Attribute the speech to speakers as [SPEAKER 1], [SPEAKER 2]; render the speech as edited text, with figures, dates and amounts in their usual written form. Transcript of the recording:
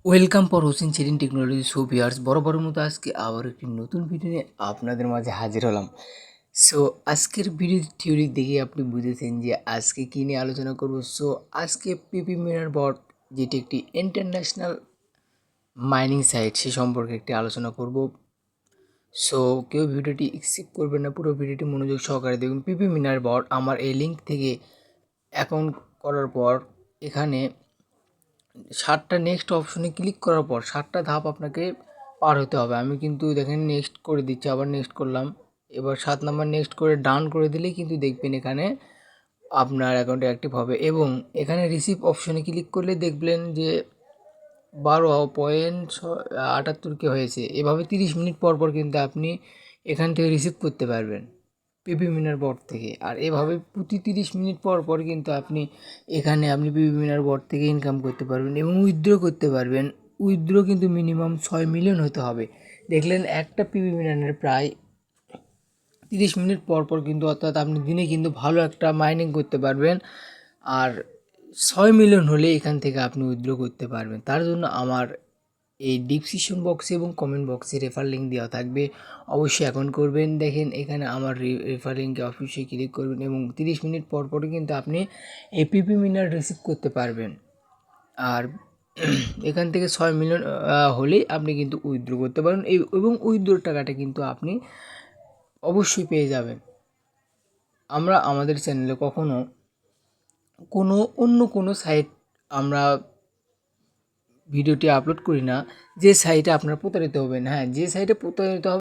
[SPEAKER 1] Welcome for Hossain Cherin technology so viewers বরাবরের মতো আজকে আবার একটি নতুন ভিডিও নিয়ে আপনাদের মাঝে হাজির হলাম। সো আজকের ভিডিও থিওরি দেখে আপনি বুঝেছেন যে আজকে কী নিয়ে আলোচনা করব। সো আজকে পিপি মিনার বট, যেটি একটি ইন্টারন্যাশনাল মাইনিং সাইট, সে সম্পর্কে একটি আলোচনা করব। সো কেউ ভিডিওটি স্কিপ করবেন না, পুরো ভিডিওটি মনোযোগ সহকারে দেখুন। পিপি মিনার বট আমার এই লিঙ্ক থেকে অ্যাকাউন্ট করার পর এখানে 7টা নেক্সট অপশনে ক্লিক করার পর 7টা ধাপ আপনাকে পার হতে হবে। আমি কিন্তু দেখেন নেক্সট করে দিচ্ছি, আবার নেক্সট করলাম। এবার 7 নাম্বার নেক্সট করে ডান করে দিলেই কিন্তু দেখবেন এখানে আপনার অ্যাকাউন্টে অ্যাক্টিভ হবে। এবং এখানে রিসিভ অপশনে ক্লিক করলে দেখবেন যে 12.78 হয়েছে। এভাবে 30 মিনিট পর পর কিন্তু আপনি এখান থেকে রিসিভ করতে পারবেন পিপি মিনার বট থেকে। আর এভাবে প্রতি 30 মিনিট পর পর কিন্তু আপনি পিপি মিনার বট থেকে ইনকাম করতে পারবেন এবং উইথড্র করতে পারবেন। উইথড্র কিন্তু মিনিমাম 6 মিলিয়ন হতে হবে। দেখলেন একটা পিপি মিনারের প্রায় 30 মিনিট পর পর কিন্তু, অর্থাৎ আপনি দিনে কিন্তু ভালো একটা মাইনিং করতে পারবেন। আর 6 মিলিয়ন হলে এখান থেকে আপনি উইথড্র করতে পারবেন। তার জন্য আমার এই ডিসক্রিপশন বক্সে এবং কমেন্ট বক্সে রেফার লিঙ্ক দেওয়া থাকবে, অবশ্যই অ্যাকাউন্ট করবেন। দেখেন এখানে আমার রেফার লিঙ্কে অবশ্যই ক্লিক করবেন এবং 30 মিনিট পর পরই কিন্তু আপনি এই পিপি মিনার রিসিভ করতে পারবেন। আর এখান থেকে 6 মিলিয়ন হলেই আপনি কিন্তু উইথড্র করতে পারেন এবং উইথড্রোর টাকাটা কিন্তু আপনি অবশ্যই পেয়ে যাবেন। আমরা আমাদের চ্যানেলে কখনো অন্য কোনো সাইট আমরা ভিডিওটি আপলোড করি না যে সাইটে আপনারা প্রতারিত হবেন। হ্যাঁ, যে সাইটে প্রতারিত হবে